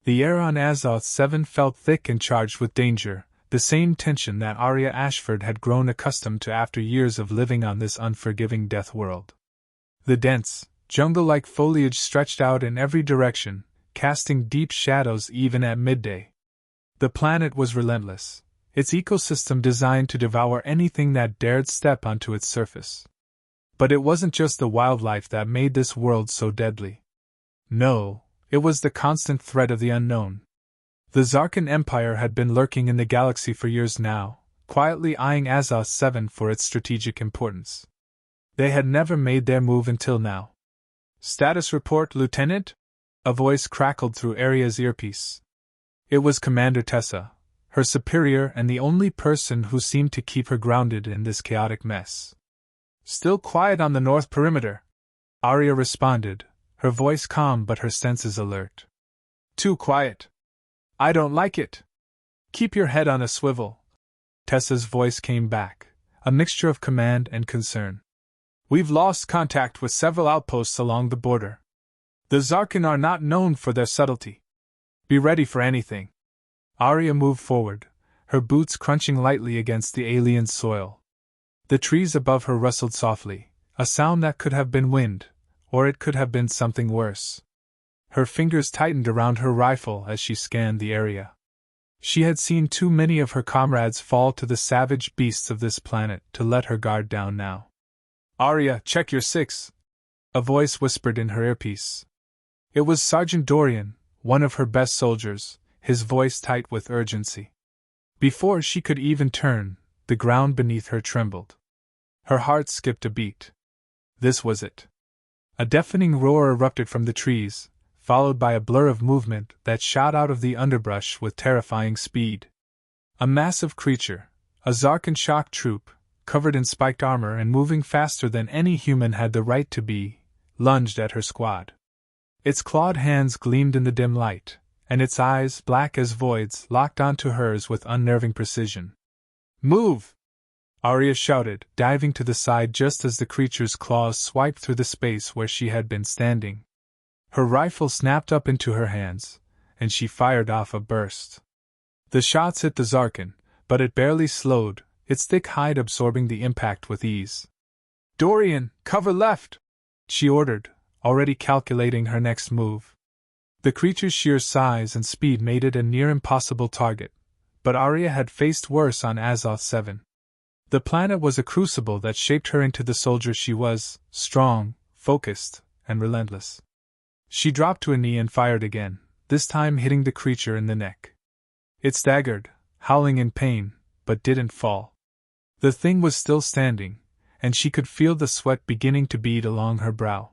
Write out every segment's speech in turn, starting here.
The air on Azoth 7 felt thick and charged with danger, the same tension that Arya Ashford had grown accustomed to after years of living on this unforgiving death world. The dense, jungle-like foliage stretched out in every direction, casting deep shadows even at midday. The planet was relentless, its ecosystem designed to devour anything that dared step onto its surface. But it wasn't just the wildlife that made this world so deadly. No, it was the constant threat of the unknown. The Zarkan Empire had been lurking in the galaxy for years now, quietly eyeing Azoth 7 for its strategic importance. They had never made their move until now. "Status report, Lieutenant?" A voice crackled through Arya's earpiece. It was Commander Tessa, her superior and the only person who seemed to keep her grounded in this chaotic mess. "Still quiet on the north perimeter," Arya responded, her voice calm but her senses alert. "Too quiet. I don't like it. Keep your head on a swivel." Tessa's voice came back, a mixture of command and concern. "We've lost contact with several outposts along the border. The Zarkan are not known for their subtlety. Be ready for anything." Arya moved forward, her boots crunching lightly against the alien soil. The trees above her rustled softly, a sound that could have been wind, or it could have been something worse. Her fingers tightened around her rifle as she scanned the area. She had seen too many of her comrades fall to the savage beasts of this planet to let her guard down now. "Arya, check your 6," a voice whispered in her earpiece. It was Sergeant Dorian, one of her best soldiers, his voice tight with urgency. Before she could even turn, the ground beneath her trembled. Her heart skipped a beat. This was it. A deafening roar erupted from the trees, followed by a blur of movement that shot out of the underbrush with terrifying speed. A massive creature, a Zarkan shock troop, covered in spiked armor and moving faster than any human had the right to be, lunged at her squad. Its clawed hands gleamed in the dim light, and its eyes, black as voids, locked onto hers with unnerving precision. "Move!" Arya shouted, diving to the side just as the creature's claws swiped through the space where she had been standing. Her rifle snapped up into her hands, and she fired off a burst. The shots hit the Zarkan, but it barely slowed, its thick hide absorbing the impact with ease. "Dorian, cover left!" she ordered, already calculating her next move. The creature's sheer size and speed made it a near impossible target, but Arya had faced worse on Azoth 7. The planet was a crucible that shaped her into the soldier she was, strong, focused, and relentless. She dropped to a knee and fired again, this time hitting the creature in the neck. It staggered, howling in pain, but didn't fall. The thing was still standing, and she could feel the sweat beginning to bead along her brow.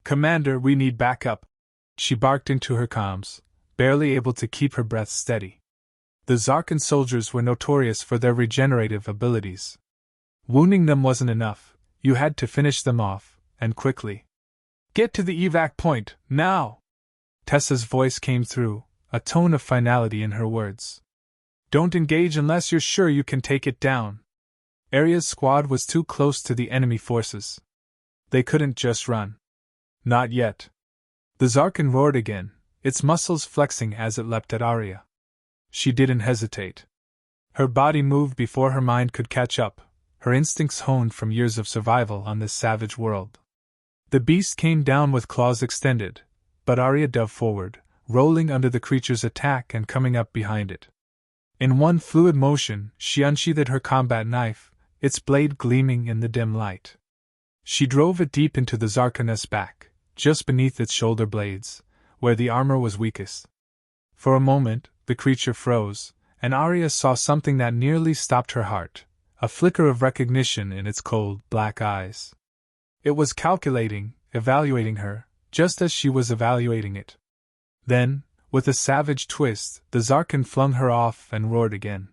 "Commander, we need backup," she barked into her comms, barely able to keep her breath steady. The Zarkan soldiers were notorious for their regenerative abilities. Wounding them wasn't enough, you had to finish them off, and quickly. "Get to the evac point, now!" Tessa's voice came through, a tone of finality in her words. "Don't engage unless you're sure you can take it down." Arya's squad was too close to the enemy forces. They couldn't just run. Not yet. The Zarkan roared again, its muscles flexing as it leapt at Arya. She didn't hesitate. Her body moved before her mind could catch up, her instincts honed from years of survival on this savage world. The beast came down with claws extended, but Arya dove forward, rolling under the creature's attack and coming up behind it. In one fluid motion, she unsheathed her combat knife, its blade gleaming in the dim light. She drove it deep into the Zarkan's back, just beneath its shoulder blades, where the armor was weakest. For a moment, the creature froze, and Arya saw something that nearly stopped her heart, a flicker of recognition in its cold, black eyes. It was calculating, evaluating her, just as she was evaluating it. Then, with a savage twist, the Zarkan flung her off and roared again.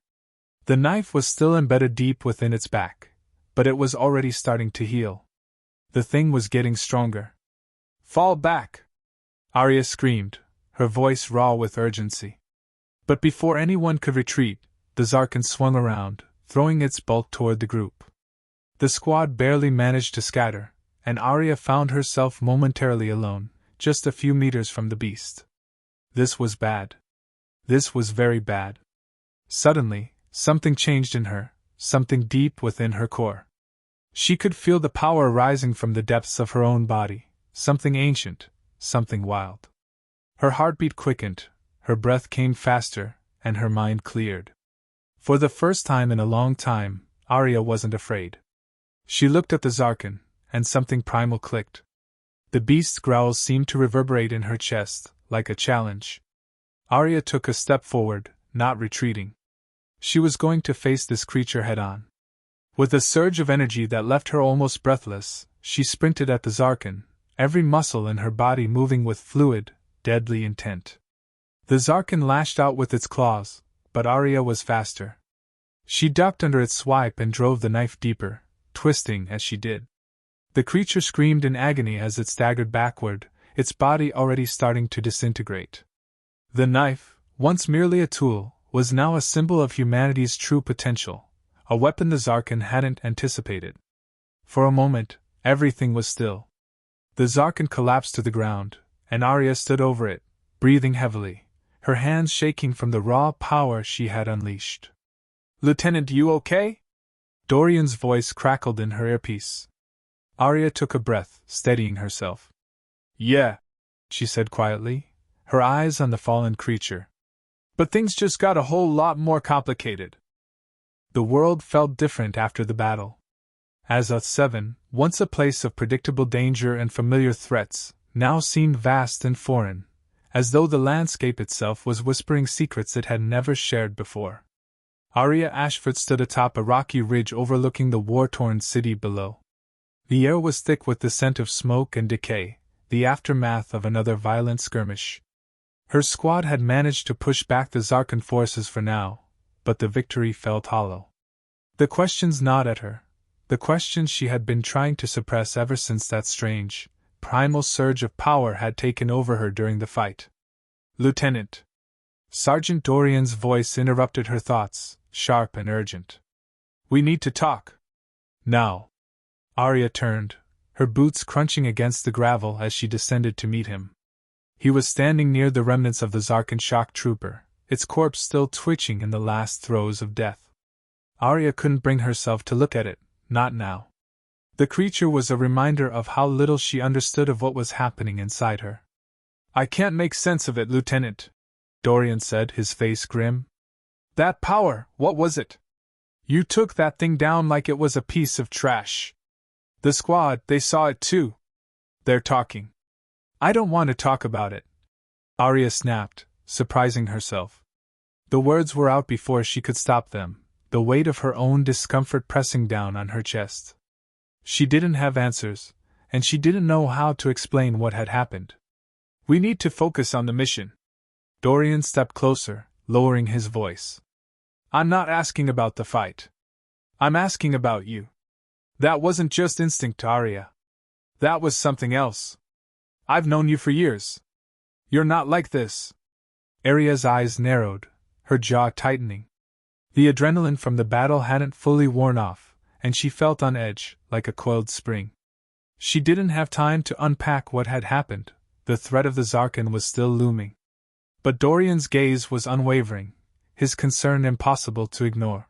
The knife was still embedded deep within its back, but it was already starting to heal. The thing was getting stronger. "Fall back!" Arya screamed, her voice raw with urgency. But before anyone could retreat, the Zarkan swung around, throwing its bulk toward the group. The squad barely managed to scatter, and Arya found herself momentarily alone, just a few meters from the beast. This was bad. This was very bad. Suddenly, something changed in her, something deep within her core. She could feel the power rising from the depths of her own body, something ancient, something wild. Her heartbeat quickened, her breath came faster, and her mind cleared. For the first time in a long time, Arya wasn't afraid. She looked at the Zarkin, and something primal clicked. The beast's growls seemed to reverberate in her chest, like a challenge. Arya took a step forward, not retreating. She was going to face this creature head-on. With a surge of energy that left her almost breathless, she sprinted at the Zarkin, every muscle in her body moving with fluid, deadly intent. The Zarkin lashed out with its claws, but Arya was faster. She ducked under its swipe and drove the knife deeper, twisting as she did. The creature screamed in agony as it staggered backward, its body already starting to disintegrate. The knife, once merely a tool, was now a symbol of humanity's true potential, a weapon the Zarkin hadn't anticipated. For a moment, everything was still. The Zarkin collapsed to the ground, and Arya stood over it, breathing heavily, her hands shaking from the raw power she had unleashed. "Lieutenant, you okay?" Dorian's voice crackled in her earpiece. Arya took a breath, steadying herself. "Yeah," she said quietly, her eyes on the fallen creature. "But things just got a whole lot more complicated." The world felt different after the battle. Azoth 7, once a place of predictable danger and familiar threats, now seemed vast and foreign, as though the landscape itself was whispering secrets it had never shared before. Arya Ashford stood atop a rocky ridge overlooking the war-torn city below. The air was thick with the scent of smoke and decay, the aftermath of another violent skirmish. Her squad had managed to push back the Zarkin forces for now, but the victory felt hollow. The questions gnawed at her, the questions she had been trying to suppress ever since that strange, primal surge of power had taken over her during the fight. "Lieutenant." Sergeant Dorian's voice interrupted her thoughts, sharp and urgent. "We need to talk. Now." Arya turned, her boots crunching against the gravel as she descended to meet him. He was standing near the remnants of the Zarkin shock trooper, its corpse still twitching in the last throes of death. Arya couldn't bring herself to look at it, not now. The creature was a reminder of how little she understood of what was happening inside her. "I can't make sense of it, Lieutenant," Dorian said, his face grim. "That power, what was it? You took that thing down like it was a piece of trash. The squad, they saw it too. They're talking." "I don't want to talk about it," Arya snapped, surprising herself. The words were out before she could stop them, the weight of her own discomfort pressing down on her chest. She didn't have answers, and she didn't know how to explain what had happened. "We need to focus on the mission." Dorian stepped closer, lowering his voice. "I'm not asking about the fight. I'm asking about you. That wasn't just instinct, Arya. That was something else. I've known you for years. You're not like this." Arya's eyes narrowed, her jaw tightening. The adrenaline from the battle hadn't fully worn off, and she felt on edge, like a coiled spring. She didn't have time to unpack what had happened, the threat of the Zarkin was still looming. But Dorian's gaze was unwavering, his concern impossible to ignore.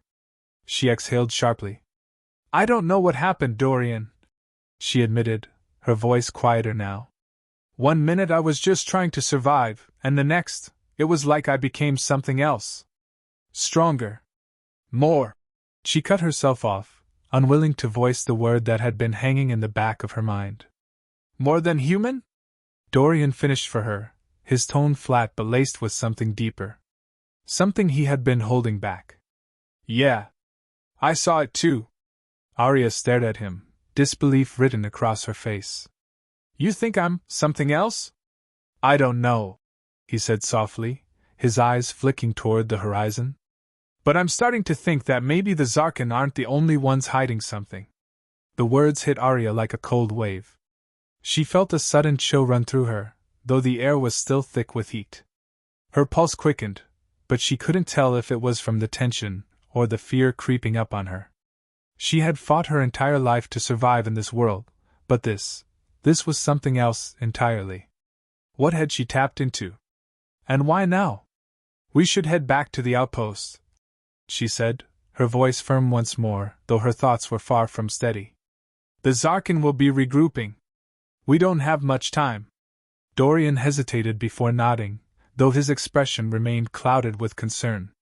She exhaled sharply. "I don't know what happened, Dorian," she admitted, her voice quieter now. "One minute I was just trying to survive, and the next, it was like I became something else. Stronger. More." She cut herself off, unwilling to voice the word that had been hanging in the back of her mind. "More than human?" Dorian finished for her, his tone flat but laced with something deeper. Something he had been holding back. "Yeah. I saw it too." Arya stared at him, disbelief written across her face. "You think I'm something else?" "I don't know," he said softly, his eyes flicking toward the horizon. "But I'm starting to think that maybe the Zarkin aren't the only ones hiding something." The words hit Arya like a cold wave. She felt a sudden chill run through her, though the air was still thick with heat. Her pulse quickened, but she couldn't tell if it was from the tension or the fear creeping up on her. She had fought her entire life to survive in this world, but this was something else entirely. What had she tapped into? And why now? We should head back to the outpost, she said, her voice firm once more, though her thoughts were far from steady. The Zarkin will be regrouping. We don't have much time. Dorian hesitated before nodding, though his expression remained clouded with concern.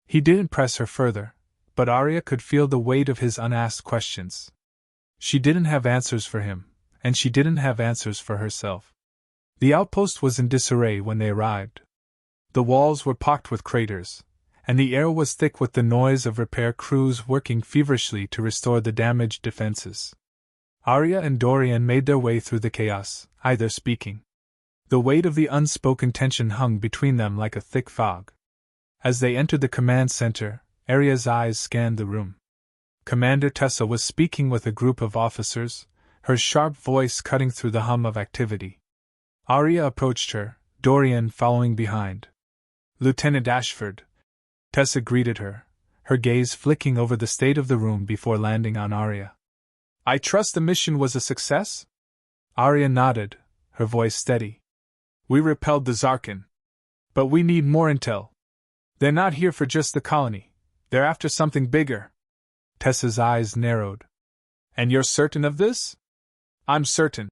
He didn't press her further, but Arya could feel the weight of his unasked questions. She didn't have answers for him, and she didn't have answers for herself. The outpost was in disarray when they arrived. The walls were pocked with craters, and the air was thick with the noise of repair crews working feverishly to restore the damaged defenses. Arya and Dorian made their way through the chaos, either speaking. The weight of the unspoken tension hung between them like a thick fog. As they entered the command center, Arya's eyes scanned the room. Commander Tessa was speaking with a group of officers, her sharp voice cutting through the hum of activity. Arya approached her, Dorian following behind. Lieutenant Ashford. Tessa greeted her, her gaze flicking over the state of the room before landing on Arya. I trust the mission was a success? Arya nodded, her voice steady. We repelled the Zarkin. But we need more intel. They're not here for just the colony. They're after something bigger. Tessa's eyes narrowed. And you're certain of this? I'm certain,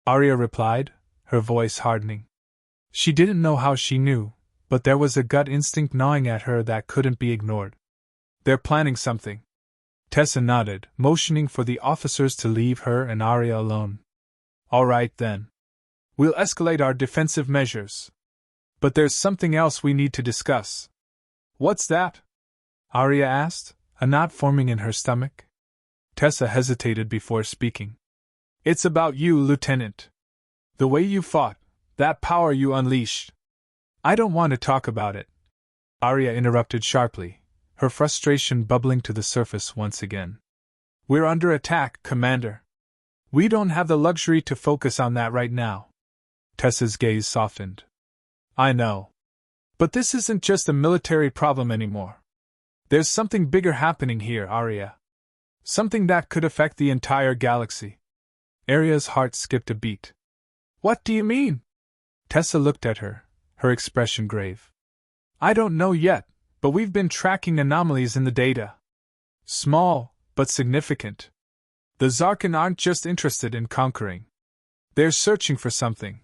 Arya replied, her voice hardening. She didn't know how she knew, but there was a gut instinct gnawing at her that couldn't be ignored. They're planning something. Tessa nodded, motioning for the officers to leave her and Arya alone. All right then. We'll escalate our defensive measures. But there's something else we need to discuss. What's that? Arya asked, a knot forming in her stomach. Tessa hesitated before speaking. It's about you, Lieutenant. The way you fought, that power you unleashed. I don't want to talk about it. Arya interrupted sharply, her frustration bubbling to the surface once again. We're under attack, Commander. We don't have the luxury to focus on that right now. Tessa's gaze softened. I know. But this isn't just a military problem anymore. There's something bigger happening here, Arya. Something that could affect the entire galaxy. Arya's heart skipped a beat. What do you mean? Tessa looked at her, her expression grave. I don't know yet, but we've been tracking anomalies in the data. Small, but significant. The Zarkin aren't just interested in conquering. They're searching for something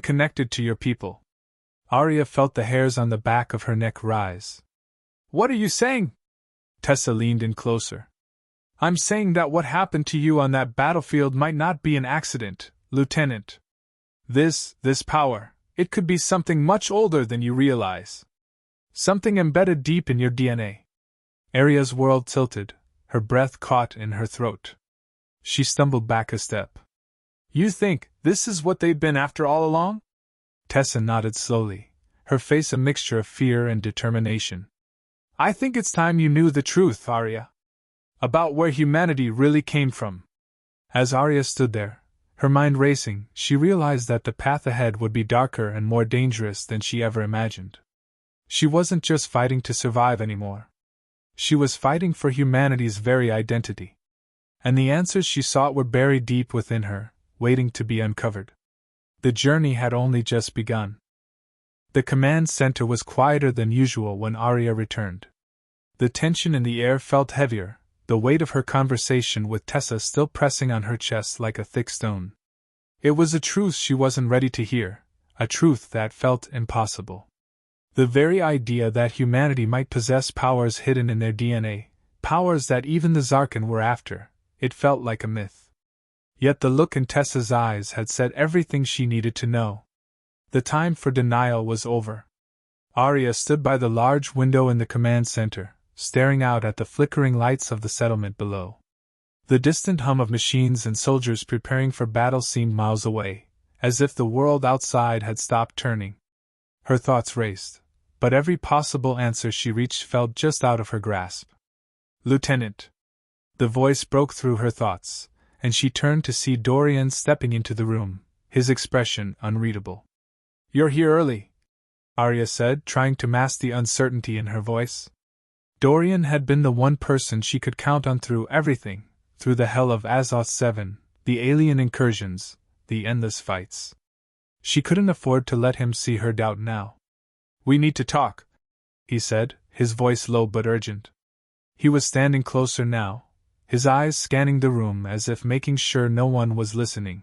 connected to your people. Arya felt the hairs on the back of her neck rise. What are you saying? Tessa leaned in closer. I'm saying that what happened to you on that battlefield might not be an accident, Lieutenant. This power, it could be something much older than you realize. Something embedded deep in your DNA. Arya's world tilted, her breath caught in her throat. She stumbled back a step. You think this is what they've been after all along? Tessa nodded slowly, her face a mixture of fear and determination. I think it's time you knew the truth, Arya. About where humanity really came from. As Arya stood there, her mind racing, she realized that the path ahead would be darker and more dangerous than she ever imagined. She wasn't just fighting to survive anymore. She was fighting for humanity's very identity. And the answers she sought were buried deep within her, waiting to be uncovered. The journey had only just begun. The command center was quieter than usual when Arya returned. The tension in the air felt heavier, the weight of her conversation with Tessa still pressing on her chest like a thick stone. It was a truth she wasn't ready to hear, a truth that felt impossible. The very idea that humanity might possess powers hidden in their DNA, powers that even the Zarkin were after, it felt like a myth. Yet the look in Tessa's eyes had said everything she needed to know. The time for denial was over. Arya stood by the large window in the command center, staring out at the flickering lights of the settlement below. The distant hum of machines and soldiers preparing for battle seemed miles away, as if the world outside had stopped turning. Her thoughts raced, but every possible answer she reached fell just out of her grasp. Lieutenant. The voice broke through her thoughts, and she turned to see Dorian stepping into the room, his expression unreadable. You're here early, Arya said, trying to mask the uncertainty in her voice. Dorian had been the one person she could count on through everything, through the hell of Azoth 7, the alien incursions, the endless fights. She couldn't afford to let him see her doubt now. We need to talk, he said, his voice low but urgent. He was standing closer now, his eyes scanning the room as if making sure no one was listening.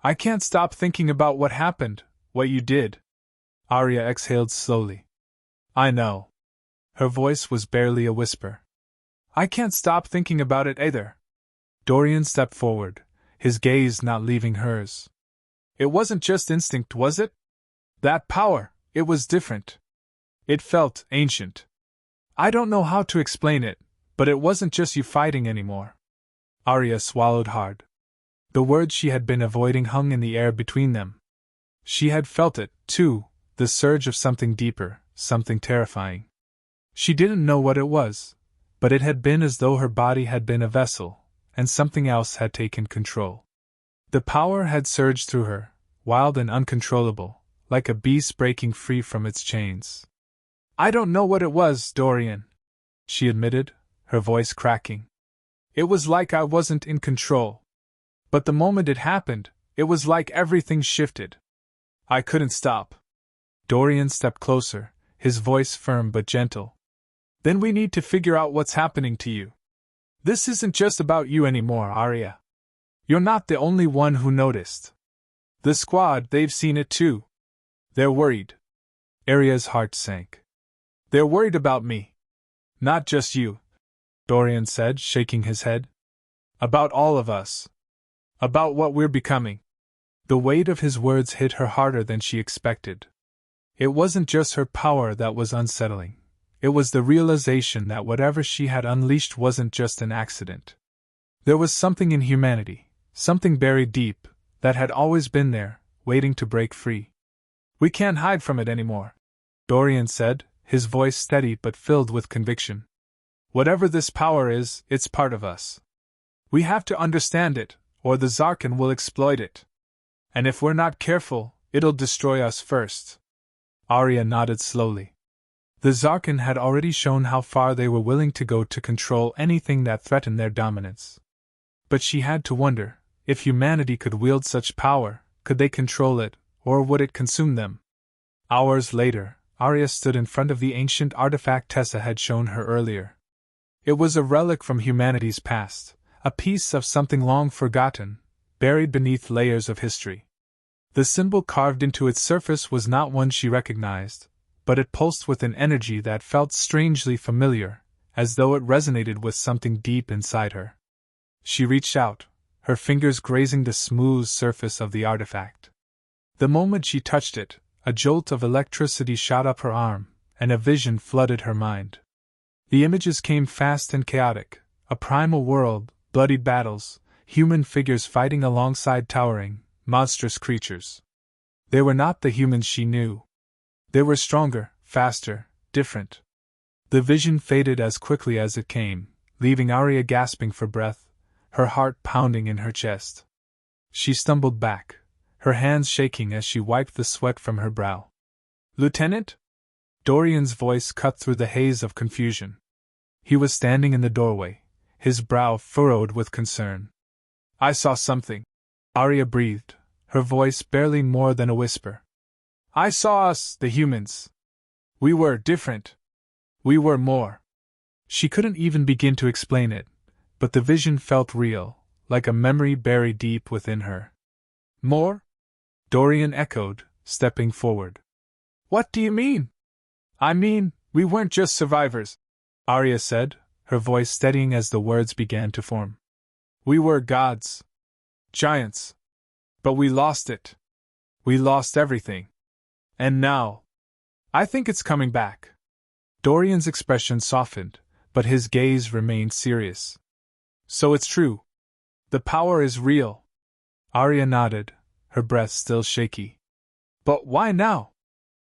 I can't stop thinking about what happened, what you did. Arya exhaled slowly. I know. Her voice was barely a whisper. I can't stop thinking about it either. Dorian stepped forward, his gaze not leaving hers. It wasn't just instinct, was it? That power, it was different. It felt ancient. I don't know how to explain it, but it wasn't just you fighting anymore. Arya swallowed hard. The words she had been avoiding hung in the air between them. She had felt it, too, the surge of something deeper, something terrifying. She didn't know what it was, but it had been as though her body had been a vessel, and something else had taken control. The power had surged through her, wild and uncontrollable, like a beast breaking free from its chains. I don't know what it was, Dorian, she admitted, her voice cracking. It was like I wasn't in control. But the moment it happened, it was like everything shifted. I couldn't stop. Dorian stepped closer, his voice firm but gentle. Then we need to figure out what's happening to you. This isn't just about you anymore, Arya. You're not the only one who noticed. The squad, they've seen it too. They're worried. Arya's heart sank. They're worried about me. Not just you, Dorian said, shaking his head. About all of us. About what we're becoming. The weight of his words hit her harder than she expected. It wasn't just her power that was unsettling. It was the realization that whatever she had unleashed wasn't just an accident. There was something in humanity, something buried deep, that had always been there, waiting to break free. We can't hide from it anymore, Dorian said, his voice steady but filled with conviction. Whatever this power is, it's part of us. We have to understand it, or the Zarkin will exploit it. And if we're not careful, it'll destroy us first. Arya nodded slowly. The Zarkin had already shown how far they were willing to go to control anything that threatened their dominance. But she had to wonder, if humanity could wield such power, could they control it, or would it consume them? Hours later, Arya stood in front of the ancient artifact Tessa had shown her earlier. It was a relic from humanity's past, a piece of something long forgotten, buried beneath layers of history. The symbol carved into its surface was not one she recognized, but it pulsed with an energy that felt strangely familiar, as though it resonated with something deep inside her. She reached out, her fingers grazing the smooth surface of the artifact. The moment she touched it, a jolt of electricity shot up her arm, and a vision flooded her mind. The images came fast and chaotic, a primal world, bloodied battles, human figures fighting alongside towering, monstrous creatures. They were not the humans she knew. They were stronger, faster, different. The vision faded as quickly as it came, leaving Arya gasping for breath, her heart pounding in her chest. She stumbled back, her hands shaking as she wiped the sweat from her brow. Lieutenant? Dorian's voice cut through the haze of confusion. He was standing in the doorway, his brow furrowed with concern. I saw something. Arya breathed, her voice barely more than a whisper. I saw us, the humans. We were different. We were more. She couldn't even begin to explain it, but the vision felt real, like a memory buried deep within her. More? Dorian echoed, stepping forward. What do you mean? I mean, we weren't just survivors, Arya said, her voice steadying as the words began to form. We were gods. Giants. But we lost it. We lost everything. And now, I think it's coming back. Dorian's expression softened, but his gaze remained serious. So it's true. The power is real. Arya nodded, her breath still shaky. But why now?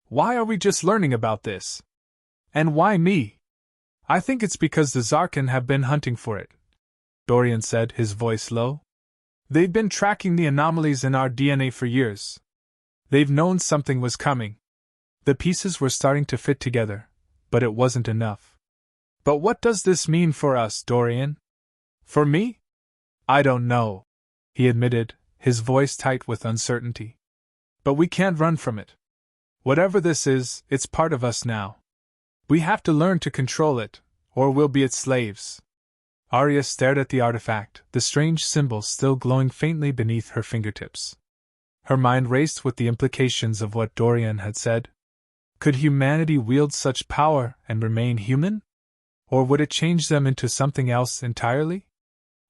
Why are we just learning about this? And why me? I think it's because the Zarkin have been hunting for it, Dorian said, his voice low. They've been tracking the anomalies in our DNA for years. They've known something was coming. The pieces were starting to fit together, but it wasn't enough. But what does this mean for us, Dorian? For me? I don't know, he admitted, his voice tight with uncertainty. But we can't run from it. Whatever this is, it's part of us now. We have to learn to control it, or we'll be its slaves. Arya stared at the artifact, the strange symbol still glowing faintly beneath her fingertips. Her mind raced with the implications of what Dorian had said. Could humanity wield such power and remain human? Or would it change them into something else entirely?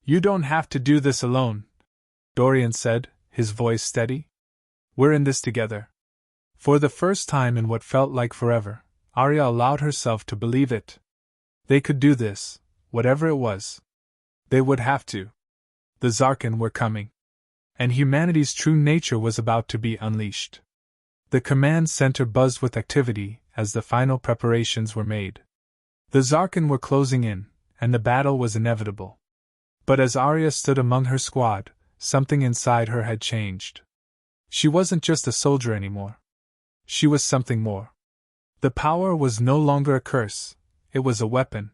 You don't have to do this alone, Dorian said, his voice steady. We're in this together. For the first time in what felt like forever, Arya allowed herself to believe it. They could do this, whatever it was. They would have to. The Zarkin were coming. And humanity's true nature was about to be unleashed. The command center buzzed with activity as the final preparations were made. The Zarkin were closing in, and the battle was inevitable. But as Arya stood among her squad, something inside her had changed. She wasn't just a soldier anymore. She was something more. The power was no longer a curse, it was a weapon.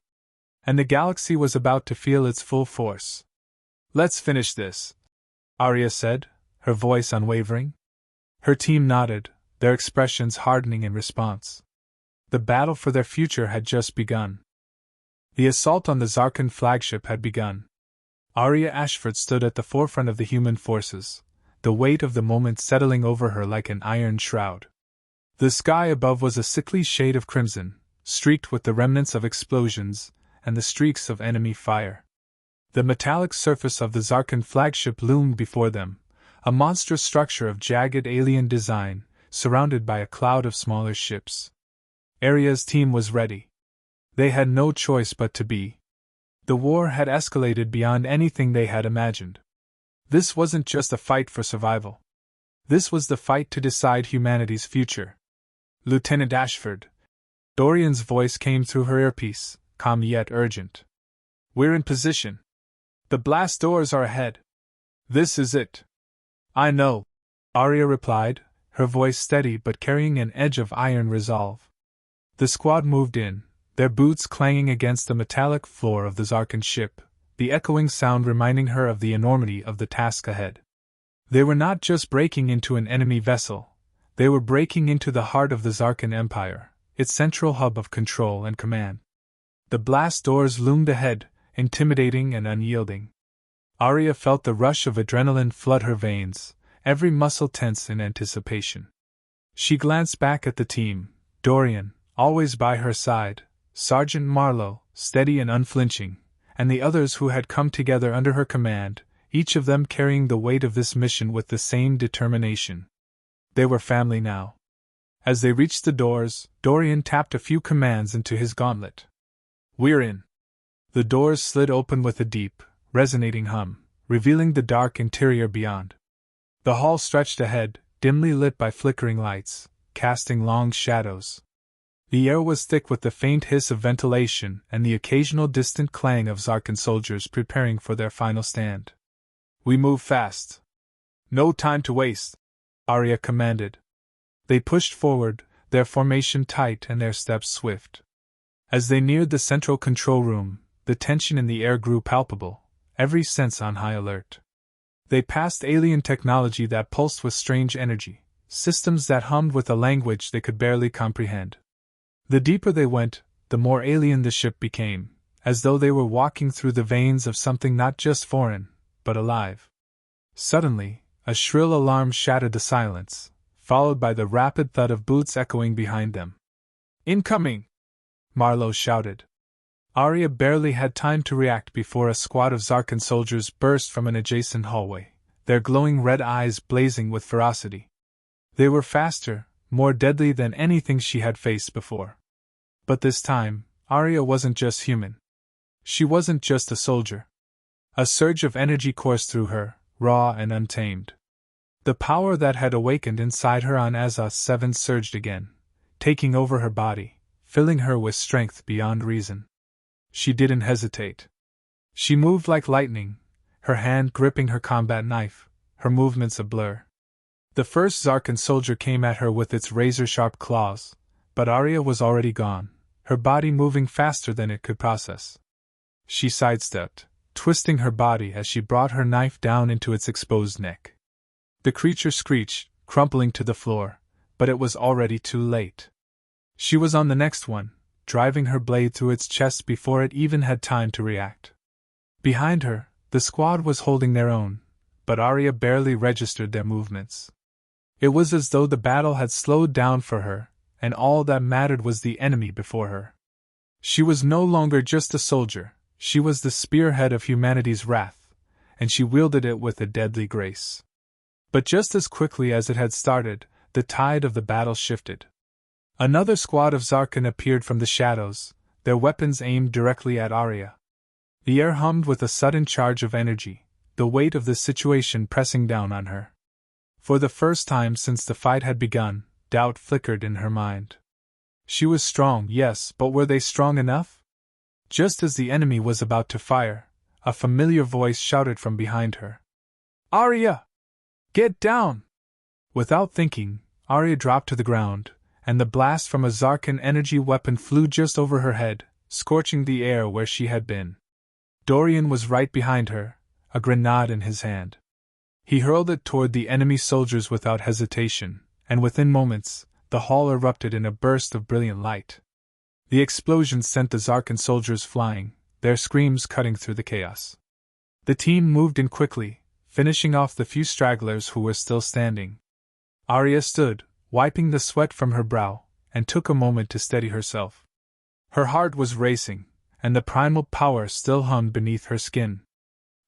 And the galaxy was about to feel its full force. Let's finish this, Arya said, her voice unwavering. Her team nodded, their expressions hardening in response. The battle for their future had just begun. The assault on the Zarkin flagship had begun. Arya Ashford stood at the forefront of the human forces, the weight of the moment settling over her like an iron shroud. The sky above was a sickly shade of crimson, streaked with the remnants of explosions and the streaks of enemy fire. The metallic surface of the Zarkin flagship loomed before them, a monstrous structure of jagged alien design, surrounded by a cloud of smaller ships. Arya's team was ready. They had no choice but to be. The war had escalated beyond anything they had imagined. This wasn't just a fight for survival. This was the fight to decide humanity's future. Lieutenant Ashford. Dorian's voice came through her earpiece, calm yet urgent. We're in position. The blast doors are ahead. This is it. I know, Arya replied, her voice steady but carrying an edge of iron resolve. The squad moved in, their boots clanging against the metallic floor of the Zarkin ship, the echoing sound reminding her of the enormity of the task ahead. They were not just breaking into an enemy vessel, they were breaking into the heart of the Zarkin Empire, its central hub of control and command. The blast doors loomed ahead, intimidating and unyielding. Arya felt the rush of adrenaline flood her veins, every muscle tense in anticipation. She glanced back at the team, Dorian, always by her side, Sergeant Marlowe, steady and unflinching, and the others who had come together under her command, each of them carrying the weight of this mission with the same determination. They were family now. As they reached the doors, Dorian tapped a few commands into his gauntlet. We're in. The doors slid open with a deep, resonating hum, revealing the dark interior beyond. The hall stretched ahead, dimly lit by flickering lights, casting long shadows. The air was thick with the faint hiss of ventilation and the occasional distant clang of Zarkin soldiers preparing for their final stand. We move fast. No time to waste, Arya commanded. They pushed forward, their formation tight and their steps swift. As they neared the central control room, the tension in the air grew palpable, every sense on high alert. They passed alien technology that pulsed with strange energy, systems that hummed with a language they could barely comprehend. The deeper they went, the more alien the ship became, as though they were walking through the veins of something not just foreign, but alive. Suddenly, a shrill alarm shattered the silence, followed by the rapid thud of boots echoing behind them. Incoming! Marlowe shouted. Arya barely had time to react before a squad of Zarkin soldiers burst from an adjacent hallway, their glowing red eyes blazing with ferocity. They were faster, more deadly than anything she had faced before. But this time, Arya wasn't just human. She wasn't just a soldier. A surge of energy coursed through her, raw and untamed. The power that had awakened inside her on Azaz 7 surged again, taking over her body, filling her with strength beyond reason. She didn't hesitate. She moved like lightning, her hand gripping her combat knife, her movements a blur. The first Zarkin soldier came at her with its razor-sharp claws, but Arya was already gone, her body moving faster than it could process. She sidestepped, twisting her body as she brought her knife down into its exposed neck. The creature screeched, crumpling to the floor, but it was already too late. She was on the next one, driving her blade through its chest before it even had time to react. Behind her, the squad was holding their own, but Arya barely registered their movements. It was as though the battle had slowed down for her, and all that mattered was the enemy before her. She was no longer just a soldier, she was the spearhead of humanity's wrath, and she wielded it with a deadly grace. But just as quickly as it had started, the tide of the battle shifted. Another squad of Zarkan appeared from the shadows, their weapons aimed directly at Arya. The air hummed with a sudden charge of energy, the weight of the situation pressing down on her. For the first time since the fight had begun, doubt flickered in her mind. She was strong, yes, but were they strong enough? Just as the enemy was about to fire, a familiar voice shouted from behind her. "Arya! Get down!" Without thinking, Arya dropped to the ground, and the blast from a Zarkan energy weapon flew just over her head, scorching the air where she had been. Dorian was right behind her, a grenade in his hand. He hurled it toward the enemy soldiers without hesitation, and within moments, the hall erupted in a burst of brilliant light. The explosion sent the Zarkan soldiers flying, their screams cutting through the chaos. The team moved in quickly, finishing off the few stragglers who were still standing. Arya stood, wiping the sweat from her brow, and took a moment to steady herself. Her heart was racing, and the primal power still hummed beneath her skin.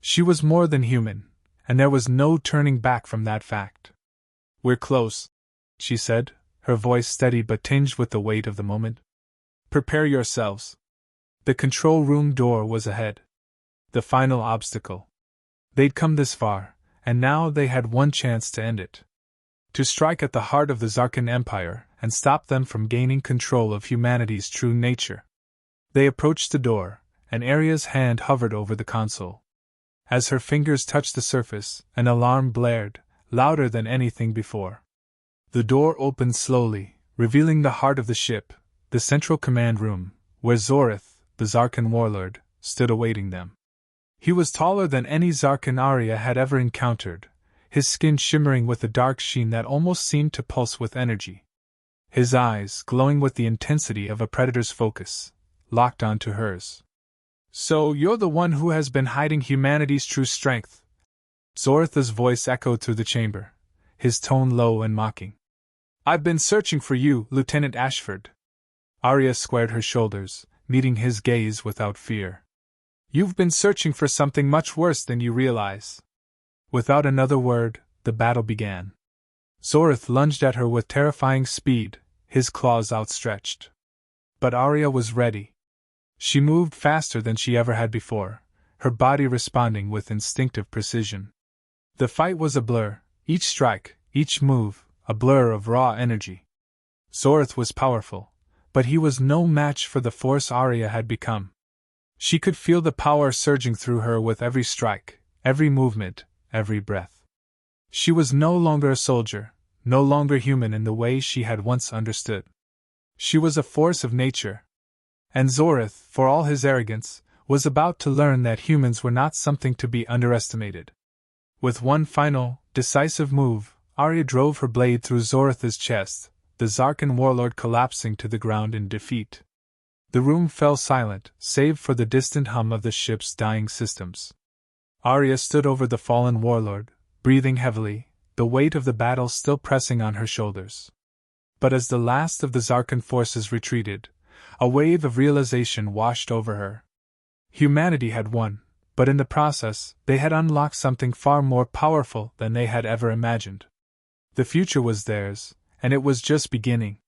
She was more than human, and there was no turning back from that fact. "We're close," she said, her voice steady but tinged with the weight of the moment. "Prepare yourselves." The control room door was ahead. The final obstacle. They'd come this far, and now they had one chance to end it. To strike at the heart of the Zarkan Empire and stop them from gaining control of humanity's true nature. They approached the door, and Arya's hand hovered over the console. As her fingers touched the surface, an alarm blared, louder than anything before. The door opened slowly, revealing the heart of the ship, the central command room, where Zorith, the Zarkan warlord, stood awaiting them. He was taller than any Zarkan Arya had ever encountered, his skin shimmering with a dark sheen that almost seemed to pulse with energy. His eyes, glowing with the intensity of a predator's focus, locked onto hers. "So you're the one who has been hiding humanity's true strength?" Zorith's voice echoed through the chamber, his tone low and mocking. "I've been searching for you, Lieutenant Ashford." Arya squared her shoulders, meeting his gaze without fear. "You've been searching for something much worse than you realize." Without another word, the battle began. Zorith lunged at her with terrifying speed, his claws outstretched. But Arya was ready. She moved faster than she ever had before, her body responding with instinctive precision. The fight was a blur, each strike, each move, a blur of raw energy. Zorith was powerful, but he was no match for the force Arya had become. She could feel the power surging through her with every strike, every movement, every breath. She was no longer a soldier, no longer human in the way she had once understood. She was a force of nature. And Zorith, for all his arrogance, was about to learn that humans were not something to be underestimated. With one final, decisive move, Arya drove her blade through Zorith's chest, the Zarkan warlord collapsing to the ground in defeat. The room fell silent, save for the distant hum of the ship's dying systems. Arya stood over the fallen warlord, breathing heavily, the weight of the battle still pressing on her shoulders. But as the last of the Zarkan forces retreated, a wave of realization washed over her. Humanity had won, but in the process, they had unlocked something far more powerful than they had ever imagined. The future was theirs, and it was just beginning.